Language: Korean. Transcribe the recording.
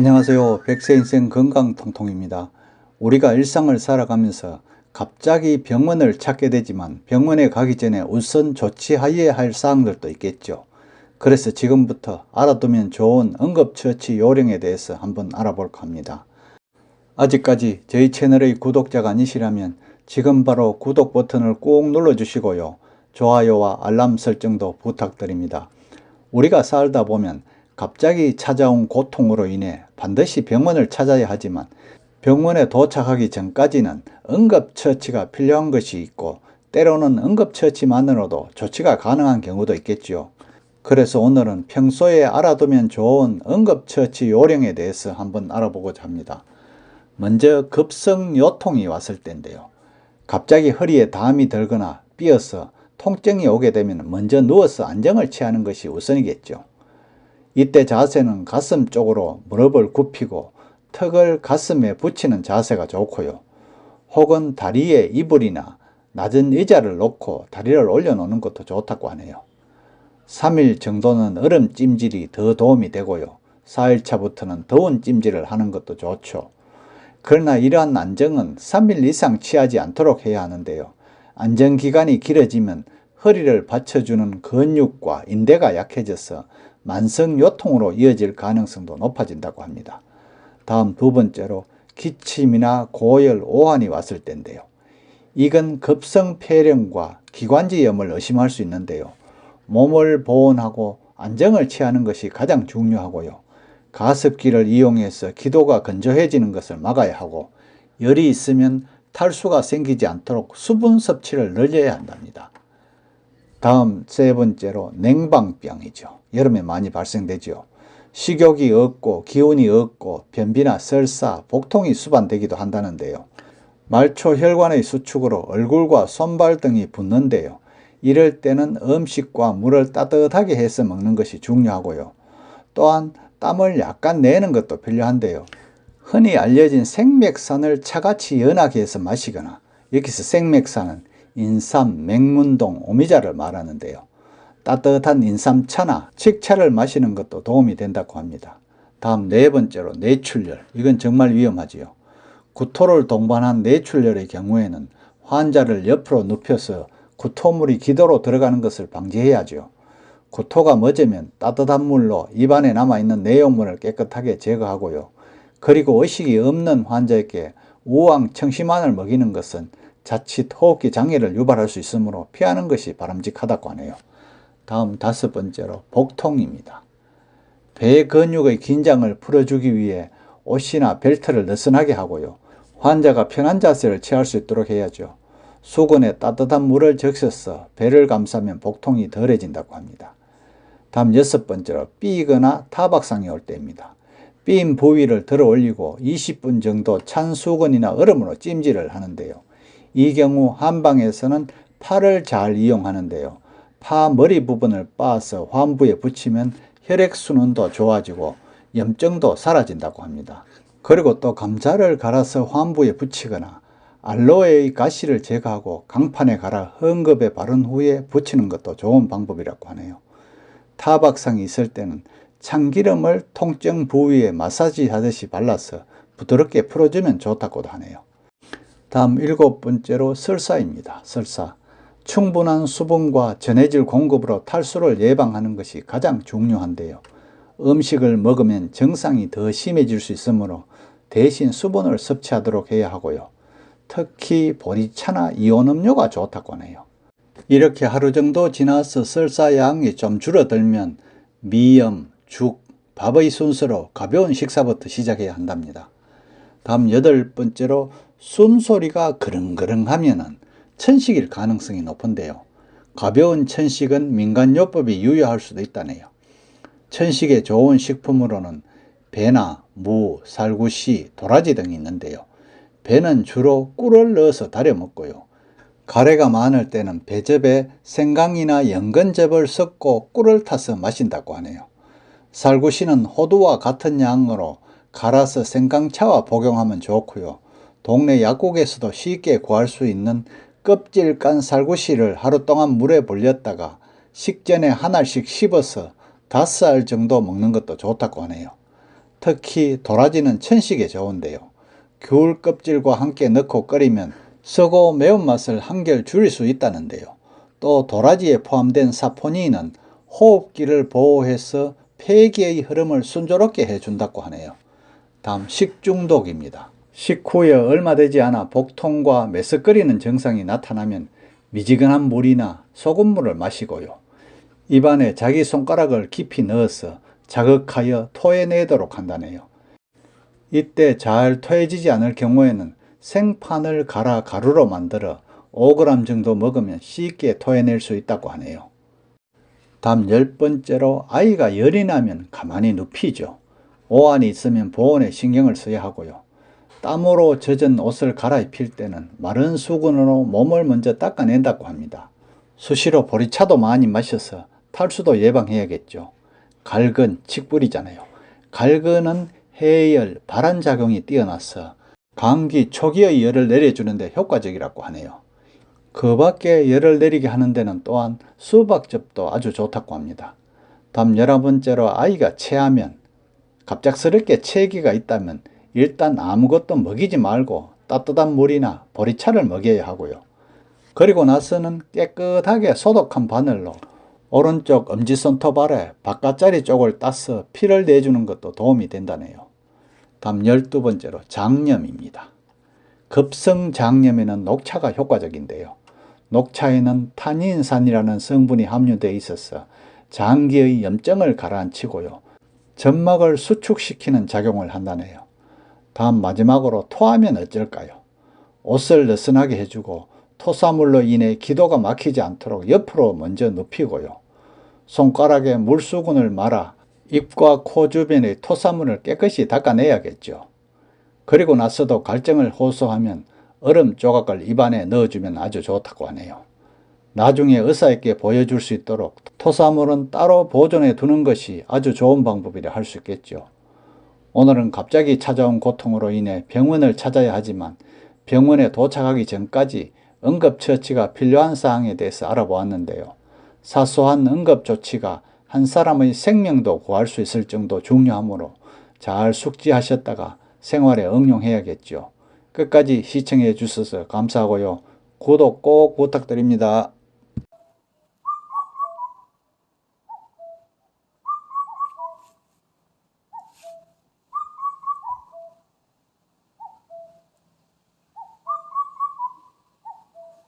안녕하세요. 백세인생 건강통통입니다. 우리가 일상을 살아가면서 갑자기 병원을 찾게 되지만 병원에 가기 전에 우선 조치해야 할 사항들도 있겠죠. 그래서 지금부터 알아두면 좋은 응급처치 요령에 대해서 한번 알아볼까 합니다. 아직까지 저희 채널의 구독자가 아니시라면 지금 바로 구독 버튼을 꾹 눌러주시고요. 좋아요와 알람 설정도 부탁드립니다. 우리가 살다 보면 갑자기 찾아온 고통으로 인해 반드시 병원을 찾아야 하지만 병원에 도착하기 전까지는 응급처치가 필요한 것이 있고 때로는 응급처치만으로도 조치가 가능한 경우도 있겠지요. 그래서 오늘은 평소에 알아두면 좋은 응급처치 요령에 대해서 한번 알아보고자 합니다. 먼저 급성요통이 왔을 때인데요. 갑자기 허리에 담이 들거나 삐어서 통증이 오게 되면 먼저 누워서 안정을 취하는 것이 우선이겠죠. 이때 자세는 가슴 쪽으로 무릎을 굽히고 턱을 가슴에 붙이는 자세가 좋고요. 혹은 다리에 이불이나 낮은 의자를 놓고 다리를 올려놓는 것도 좋다고 하네요. 3일 정도는 얼음 찜질이 더 도움이 되고요. 4일차부터는 더운 찜질을 하는 것도 좋죠. 그러나 이러한 안정은 3일 이상 취하지 않도록 해야 하는데요. 안정기간이 길어지면 허리를 받쳐주는 근육과 인대가 약해져서 만성요통으로 이어질 가능성도 높아진다고 합니다. 다음 두 번째로 기침이나 고열, 오한이 왔을 때인데요. 이건 급성폐렴과 기관지염을 의심할 수 있는데요. 몸을 보온하고 안정을 취하는 것이 가장 중요하고요. 가습기를 이용해서 기도가 건조해지는 것을 막아야 하고 열이 있으면 탈수가 생기지 않도록 수분 섭취를 늘려야 한답니다. 다음 세 번째로 냉방병이죠. 여름에 많이 발생되죠. 식욕이 없고 기운이 없고 변비나 설사, 복통이 수반되기도 한다는데요. 말초 혈관의 수축으로 얼굴과 손발 등이 붓는데요. 이럴 때는 음식과 물을 따뜻하게 해서 먹는 것이 중요하고요. 또한 땀을 약간 내는 것도 필요한데요. 흔히 알려진 생맥산을 차같이 연하게 해서 마시거나, 여기서 생맥산은 인삼, 맹문동, 오미자를 말하는데요. 따뜻한 인삼차나 칡차를 마시는 것도 도움이 된다고 합니다. 다음 네 번째로 뇌출혈. 이건 정말 위험하지요. 구토를 동반한 뇌출혈의 경우에는 환자를 옆으로 눕혀서 구토물이 기도로 들어가는 것을 방지해야죠. 구토가 멎으면 따뜻한 물로 입안에 남아있는 내용물을 깨끗하게 제거하고요. 그리고 의식이 없는 환자에게 우황 청심환을 먹이는 것은 자칫 호흡기 장애를 유발할 수 있으므로 피하는 것이 바람직하다고 하네요. 다음 다섯 번째로 복통입니다. 배 근육의 긴장을 풀어주기 위해 옷이나 벨트를 느슨하게 하고요. 환자가 편한 자세를 취할 수 있도록 해야죠. 수건에 따뜻한 물을 적셔서 배를 감싸면 복통이 덜해진다고 합니다. 다음 여섯 번째로 삐거나 타박상이 올 때입니다. 삐인 부위를 들어 올리고 20분 정도 찬 수건이나 얼음으로 찜질을 하는데요. 이 경우 한방에서는 파를 잘 이용하는데요. 파 머리 부분을 빻아서 환부에 붙이면 혈액순환도 좋아지고 염증도 사라진다고 합니다. 그리고 또 감자를 갈아서 환부에 붙이거나 알로에의 가시를 제거하고 강판에 갈아 헝겊에 바른 후에 붙이는 것도 좋은 방법이라고 하네요. 타박상이 있을 때는 참기름을 통증 부위에 마사지 하듯이 발라서 부드럽게 풀어주면 좋다고도 하네요. 다음 일곱 번째로 설사입니다. 설사. 충분한 수분과 전해질 공급으로 탈수를 예방하는 것이 가장 중요한데요. 음식을 먹으면 증상이 더 심해질 수 있으므로 대신 수분을 섭취하도록 해야 하고요. 특히 보리차나 이온음료가 좋다고 하네요. 이렇게 하루 정도 지나서 설사 양이 좀 줄어들면 미염, 죽, 밥의 순서로 가벼운 식사부터 시작해야 한답니다. 다음 여덟 번째로 숨소리가 그릉그릉 하면은 천식일 가능성이 높은데요. 가벼운 천식은 민간요법이 유효할 수도 있다네요. 천식에 좋은 식품으로는 배나 무, 살구씨, 도라지 등이 있는데요. 배는 주로 꿀을 넣어서 달여 먹고요. 가래가 많을 때는 배즙에 생강이나 연근즙을 섞고 꿀을 타서 마신다고 하네요. 살구씨는 호두와 같은 양으로 갈아서 생강차와 복용하면 좋고요. 동네 약국에서도 쉽게 구할 수 있는 껍질 깐 살구씨를 하루 동안 물에 불렸다가 식전에 한 알씩 씹어서 5알 정도 먹는 것도 좋다고 하네요. 특히 도라지는 천식에 좋은데요. 귤 껍질과 함께 넣고 끓이면 쓰고 매운맛을 한결 줄일 수 있다는데요. 또 도라지에 포함된 사포닌은 호흡기를 보호해서 폐기의 흐름을 순조롭게 해준다고 하네요. 다음 식중독입니다. 식후에 얼마 되지 않아 복통과 메스꺼리는 증상이 나타나면 미지근한 물이나 소금물을 마시고요. 입안에 자기 손가락을 깊이 넣어서 자극하여 토해내도록 한다네요. 이때 잘 토해지지 않을 경우에는 생판을 갈아 가루로 만들어 5g 정도 먹으면 쉽게 토해낼 수 있다고 하네요. 다음 10번째로 아이가 열이 나면 가만히 눕히죠. 오한이 있으면 보온에 신경을 써야 하고요. 땀으로 젖은 옷을 갈아입힐 때는 마른 수건으로 몸을 먼저 닦아낸다고 합니다. 수시로 보리차도 많이 마셔서 탈수도 예방해야겠죠. 갈근, 칡뿌리잖아요. 갈근은 해열, 발한작용이 뛰어나서 감기 초기의 열을 내려주는데 효과적이라고 하네요. 그 밖에 열을 내리게 하는 데는 또한 수박즙도 아주 좋다고 합니다. 다음 11번째로 아이가 체하면, 갑작스럽게 체기가 있다면 일단 아무것도 먹이지 말고 따뜻한 물이나 보리차를 먹여야 하고요. 그리고 나서는 깨끗하게 소독한 바늘로 오른쪽 엄지손톱 아래 바깥자리 쪽을 따서 피를 내주는 것도 도움이 된다네요. 다음 12번째로 장염입니다. 급성 장염에는 녹차가 효과적인데요. 녹차에는 타닌산이라는 성분이 함유되어 있어서 장기의 염증을 가라앉히고요. 점막을 수축시키는 작용을 한다네요. 다음 마지막으로 토하면 어쩔까요? 옷을 느슨하게 해주고 토사물로 인해 기도가 막히지 않도록 옆으로 먼저 눕히고요. 손가락에 물수건을 말아 입과 코 주변의 토사물을 깨끗이 닦아내야겠죠. 그리고 나서도 갈증을 호소하면 얼음 조각을 입안에 넣어주면 아주 좋다고 하네요. 나중에 의사에게 보여줄 수 있도록 토사물은 따로 보존해 두는 것이 아주 좋은 방법이라 할 수 있겠죠. 오늘은 갑자기 찾아온 고통으로 인해 병원을 찾아야 하지만 병원에 도착하기 전까지 응급처치가 필요한 사항에 대해서 알아보았는데요. 사소한 응급조치가 한 사람의 생명도 구할 수 있을 정도 중요하므로 잘 숙지하셨다가 생활에 응용해야겠죠. 끝까지 시청해 주셔서 감사하고요. 구독 꼭 부탁드립니다.